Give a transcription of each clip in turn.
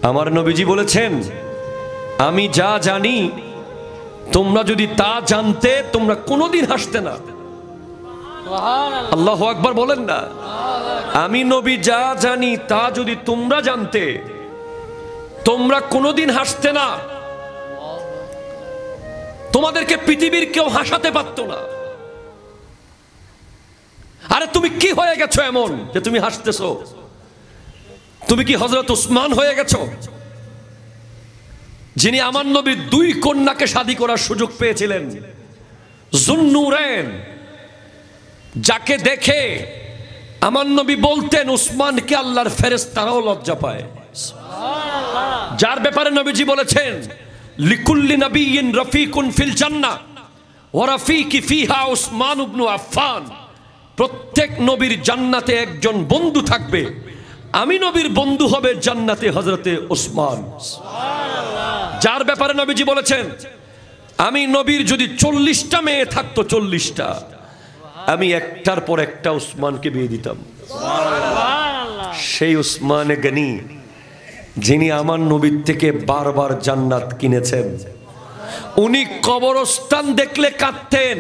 আমার নবীজি বলেছেন, আমি যা জানি তোমরা যদি তা জানতে তোমরা কোনোদিন হাসতে না। আল্লাহু আকবার বলেন না। আমি নবী যা জানি তা যদি তোমরা জানতে তোমরা কোনোদিন হাসতে না। তোমাদেরকে পৃথিবীর কেউ হাসাতে পারতো না। আরে তুমি কি হয়ে গেছো এমন যে তুমি হাসতেছো? তুমি কি হযরত উসমান হয়ে গেছো, যিনি আমার নবীর 2 কন্যাকে শাদী করার সুযোগ পেয়েছিলেন? যুন্নুরাইন, যাকে দেখে আমার নবী বলতেন উসমানকে আল্লাহর ফেরেশতারাও লজ্জা পায়। যার ব্যাপারে নবীজি বলেছেন, লিকুল্লি নাবিয়্যিন রাফিকুন ফিল জান্নাহ ওয়া রাফিকি ফিহা উসমান ইবনে আফফান। প্রত্যেক নবীর জান্নাতে একজন বন্ধু থাকবে, আমি নবীর বন্ধু হবে জান্নাতে হযরতে উসমান। যার ব্যাপারে নবীজি বলেছেন, আমি নবীর যদি 40টা মেয়ে থাকতো, 40টা, আমি একটার পর একটা উসমানকে বিয়ে দিতাম। সেই উসমানে গনি, যিনি আমার নবীর থেকে বারবার জান্নাত কিনেছেন, উনি কবরস্থান দেখলে কাঁদতেন।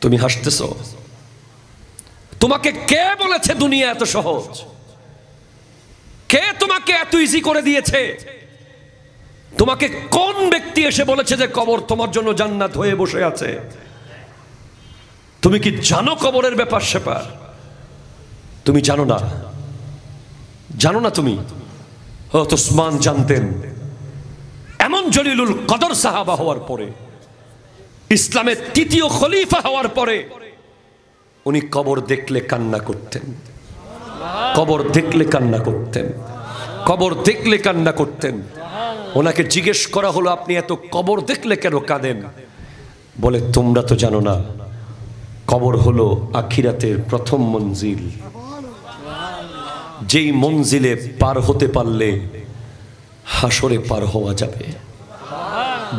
তুমি হাসতেছো? তোমাকে কে বলেছে দুনিয়া এত সহজ? কে তোমাকে এত ইজি করে দিয়েছে? তোমাকে কোন ব্যক্তি এসে বলেছে যে কবর তোমার জন্য জান্নাত হয়ে বসে আছে? তুমি কি জানো কবরের ব্যাপার স্যাপার? তুমি জানো না, জানো না তুমি? হযরত উসমান জানতেন। এমন জলিলুল কদর সাহাবা হওয়ার পরে, ইসলামের 3য় খলিফা হওয়ার পরে, উনি কবর দেখলে কান্না করতেন। কবর দেখলে কান্না করতেন। কবর দেখলে কান্না করতেন। ওনাকে জিজ্ঞেস করা হলো, আপনি এত কবর দেখলে কেন কাঁদেন? বলে, তোমরা তো জানো না, কবর হলো আখিরাতের প্রথম মঞ্জিল। যেই মঞ্জিলে পার হতে পারলে হাসরে পার হওয়া যাবে।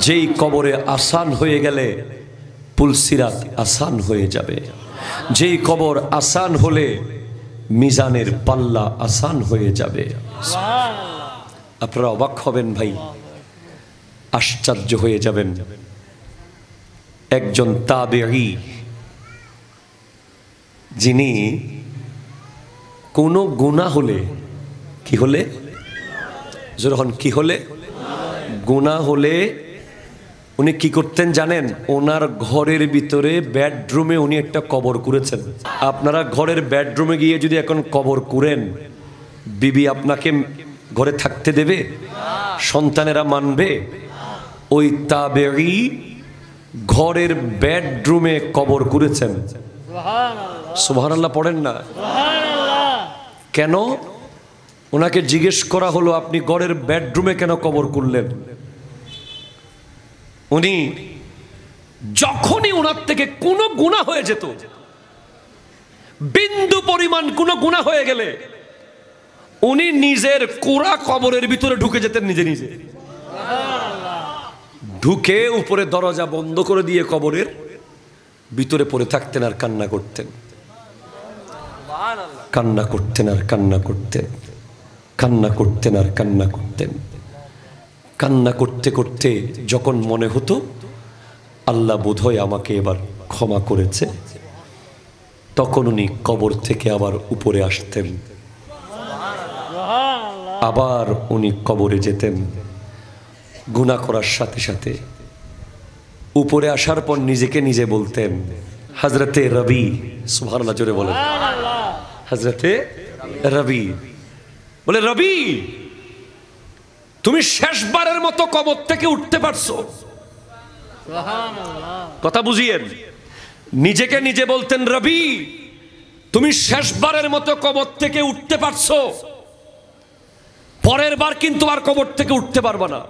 যেই কবরে আসান হয়ে গেলে পুলসিরাত আসান হয়ে যাবে। যেই কবর আসান হলে মিজানের পাল্লা আসান হয়ে যাবে। আপনারা অবাক হবেন ভাই, আশ্চর্য হয়ে যাবেন। একজন তাবেঈ, যিনি কোনো গুনাহ হলে, কি হলে, যখন কি হলে, গুনাহ হলে উনি কি করতেন জানেন? ওনার ঘরের ভিতরে বেডরুমে উনি একটা কবর করেছেন। আপনারা ঘরের বেডরুমে গিয়ে যদি এখন কবর করেন, বিবি আপনাকে ঘরে থাকতে দেবে? সন্তানেরা মানবে? ওই তাবেঈ ঘরের বেডরুমে কবর করেছেন। সুবহানাল্লাহ পড়েন না? কেন? ওনাকে জিজ্ঞেস করা হলো, আপনি ঘরের বেডরুমে কেন কবর করলেন? উনি যখনই ওনার থেকে কোনো গুনাহ হয়ে যেত, বিন্দু পরিমাণ কোনো গুনাহ হয়ে গেলে, উনি নিজের কোরা কবরের ভিতরে ঢুকে যেতেন নিজে নিজে। ঢুকে উপরে দরজা বন্ধ করে দিয়ে কবরের ভিতরে পড়ে থাকতেন আর কান্না করতেন। কান্না করতেন আর কান্না করতেন। কান্না করতেন আর কান্না করতেন। কান্না করতে করতে যখন মনে হতো আল্লাহ বোধহয় আমাকে এবার ক্ষমা করেছে, তখন উনি কবর থেকে আবার উপরে আসতেন। আবার উনি কবরে যেতেন। গুনাহ করার সাথে সাথে উপরে আসার পর নিজেকে নিজে বলতেন, হযরতে রবি, সুবহানাল্লাহ জোরে বলেন, হযরতে রবি, বলে, রবি তুমি শেষবারের মতো কবর থেকে উঠতে পারছো? কথা বুঝিয়েন। নিজেকে নিজে বলতেন, রবি তুমি শেষবারের মতো কবর থেকে উঠতে পারছো, পরের বার কিন্তু আর কবর থেকে উঠতে পারবা না।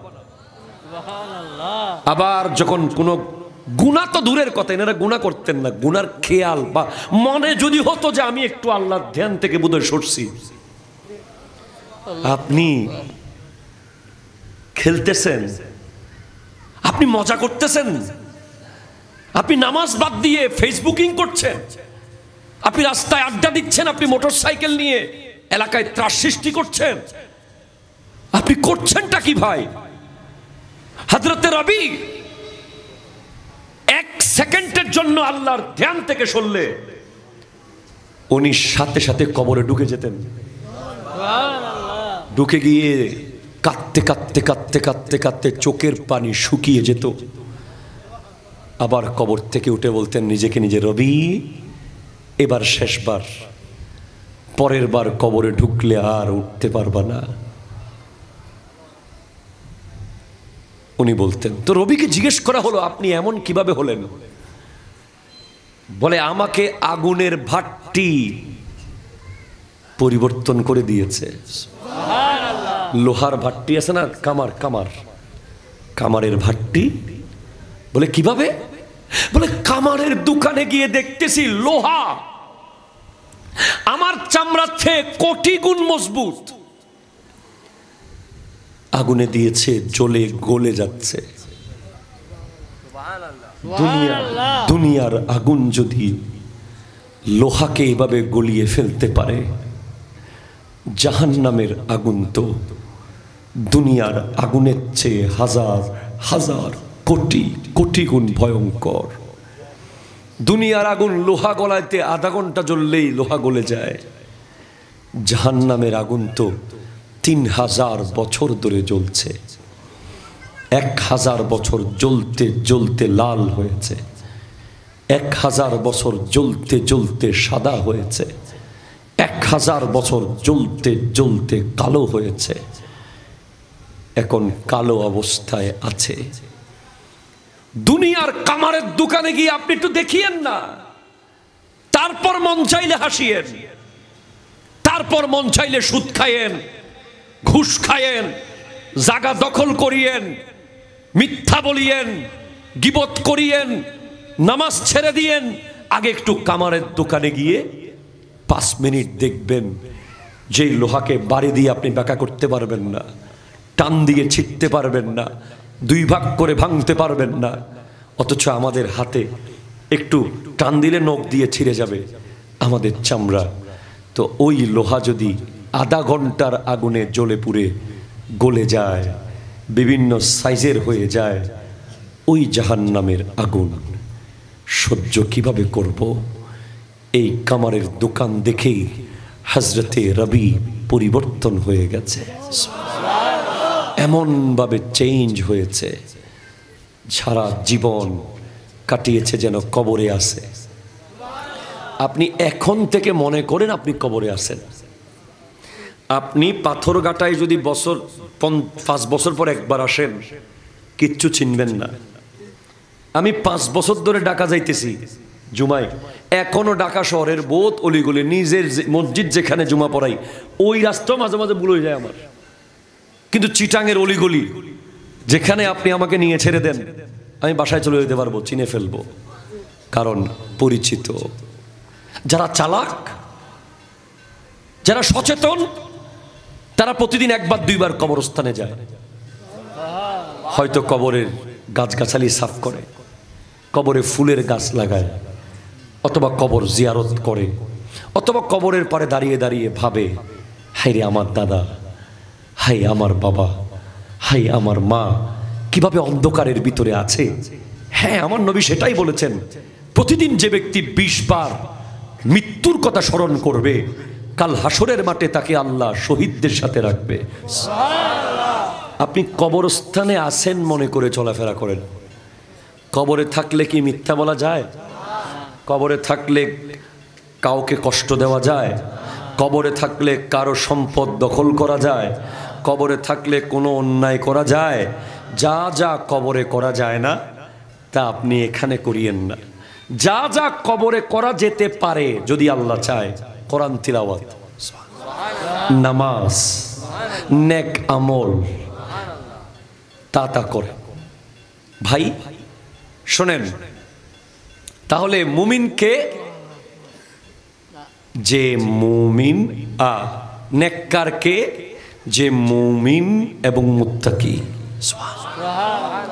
আবার যখন কোনো গুনাহ, তো দূরের কথা, এনারা গুনাহ করতেন না, গুনার খেয়াল বা মনে যদি হতো যে আমি একটু আল্লাহর ধ্যান থেকে বোধহয় সরছি, আপনি খেলতেছেন, আপনি মজা করতেছেন, আপনি নামাজ বাদ দিয়ে ফেসবুকিং করছেন, আপনি রাস্তায় আড্ডা দিচ্ছেন, আপনি মোটরসাইকেল নিয়ে এলাকায় ত্রাস সৃষ্টি করছেন, আপনি করছেনটা কি ভাই? হযরত রবি এক সেকেন্ডের জন্য আল্লাহর ধ্যান থেকে সরলে উনি সাথে সাথে কবরে ঢুকে যেতেন। ঢুকে গিয়ে কাঁদতে কাঁদতে কাঁদতে কাঁদতে কাঁদতে চোখের পানি শুকিয়ে যেত। আবার কবর থেকে উঠে বলতেন নিজেকে নিজে, রবি এবার শেষবার, পরের বার কবরে ঢুকলে আর উঠতে পারবা না। উনি বলতেন। তো রবিকে জিজ্ঞেস করা হলো, আপনি এমন কিভাবে হলেন? বলে, আমাকে আগুনের ভাট্টি পরিবর্তন করে দিয়েছে। লোহার ভাট্টি আছে না, কামারের ভাট্টি। বলে কিভাবে? বলে কামারের দোকানে গিয়ে দেখতেছি লোহা আমার চামড়ার চেয়ে কোটি গুণ মজবুত। আগুনে দিয়েছে, জ্বলে গলে যাচ্ছে। দুনিয়ার আগুন যদি লোহাকে এভাবে গলিয়ে ফেলতে পারে, জাহান্নামের আগুন তো দুনিয়ার আগুনের চেয়ে হাজার হাজার কোটি কোটি গুণ ভয়ঙ্কর। দুনিয়ার আগুন লোহা গলাইতে আধা ঘন্টা জ্বললেই লোহা গলে যায়। জাহান্নামের আগুন তো 3000 বছর ধরে জ্বলছে। 1000 বছর জ্বলতে জ্বলতে লাল হয়েছে, 1000 বছর জ্বলতে জ্বলতে সাদা হয়েছে, 1000 বছর জ্বলতে জ্বলতে কালো হয়েছে, এখন কালো অবস্থায় আছে। দুনিয়ার কামারের দোকানে গিয়ে আপনি একটু দেখিয়েন না, তারপর মন চাইলে হাসিয়েন, তারপর মন চাইলে সুদ খায়েন, ঘুষ খায়েন, জায়গা দখল করিয়েন, মিথ্যা বলিয়েন, গীবত করিয়েন, নামাজ ছেড়ে দিয়েন। আগে একটু কামারের দোকানে গিয়ে 5 মিনিট দেখবেন, যেই লোহাকে বাড়ি দিয়ে আপনি বাঁকা করতে পারবেন না, টান দিয়ে ছিটতে পারবেন না, 2 ভাগ করে ভাঙতে পারবেন না, অথচ আমাদের হাতে একটু টান দিলে নখ দিয়ে ছিঁড়ে যাবে আমাদের চামড়া। তো ওই লোহা যদি আধা ঘন্টার আগুনে জ্বলে পুড়ে গলে যায়, বিভিন্ন সাইজের হয়ে যায়, ওই জাহান্নামের আগুন সহ্য কিভাবে করব? এই কামারের দোকান দেখেই হযরতে রবি পরিবর্তন হয়ে গেছে, এমনভাবে চেঞ্জ হয়েছে, সারা জীবন কাটিয়েছে যেন কবরে আছে। আপনি এখন থেকে মনে করেন আপনি কবরে আছেন। আপনি পাথরঘাটায় যদি 5 বছর পর একবার আসেন, কিচ্ছু চিনবেন না। আমি 5 বছর ধরে ঢাকা যাইতেছি জুমায়, এখনো ঢাকা শহরের বহুত অলিগলি, নিজের মসজিদ যেখানে জুমা পড়াই ওই রাস্তা মাঝে মাঝে ভুল হয়ে যায় আমার। কিন্তু চিটাঙের অলিগলি যেখানে আপনি আমাকে নিয়ে ছেড়ে দেন, আমি বাসায় চলে যেতে পারবো, চিনে ফেলবো, কারণ পরিচিত। যারা চালাক, যারা সচেতন, তারা প্রতিদিন 1-2 বার কবরস্থানে যায়। হয়তো কবরের গাছগাছালি সাফ করে, কবরে ফুলের গাছ লাগায়, অথবা কবর জিয়ারত করে, অথবা কবরের পারে দাঁড়িয়ে দাঁড়িয়ে ভাবে, হায় রে আমার দাদা, হাই আমার বাবা, হাই আমার মা কিভাবে অন্ধকারের ভিতরে আছে। হ্যাঁ, আমার নবী সেটাই বলেছেন, প্রতিদিন যে ব্যক্তি 20 বার মৃত্যুর কথা স্মরণ করবে, কাল হাসরের মাঠে তাকে আল্লাহ শহীদদের সাথে রাখবে। আপনি কবরস্থানে আছেন মনে করে চলাফেরা করেন। কবরে থাকলে কি মিথ্যা বলা যায়? কবরে থাকলে কাউকে কষ্ট দেওয়া যায়? কবরে থাকলে কারো সম্পদ দখল করা যায়? কবরে থাকলে কোনো অন্যায় করা যায়? যা যা কবরে করা যায় না, তা আপনি এখানে করিয়েন না। যা যা কবরে করা যেতে পারে যদি আল্লাহ চায়, কোরআন তিলাওয়াত, নামাজ, নেক আমল, তা তা করে। ভাই শোনেন, তাহলে মুমিন কে? যে মুমিন, নেককার কে? যে মুমিন এবং মুত্তাকি। সুবহানাল্লাহ।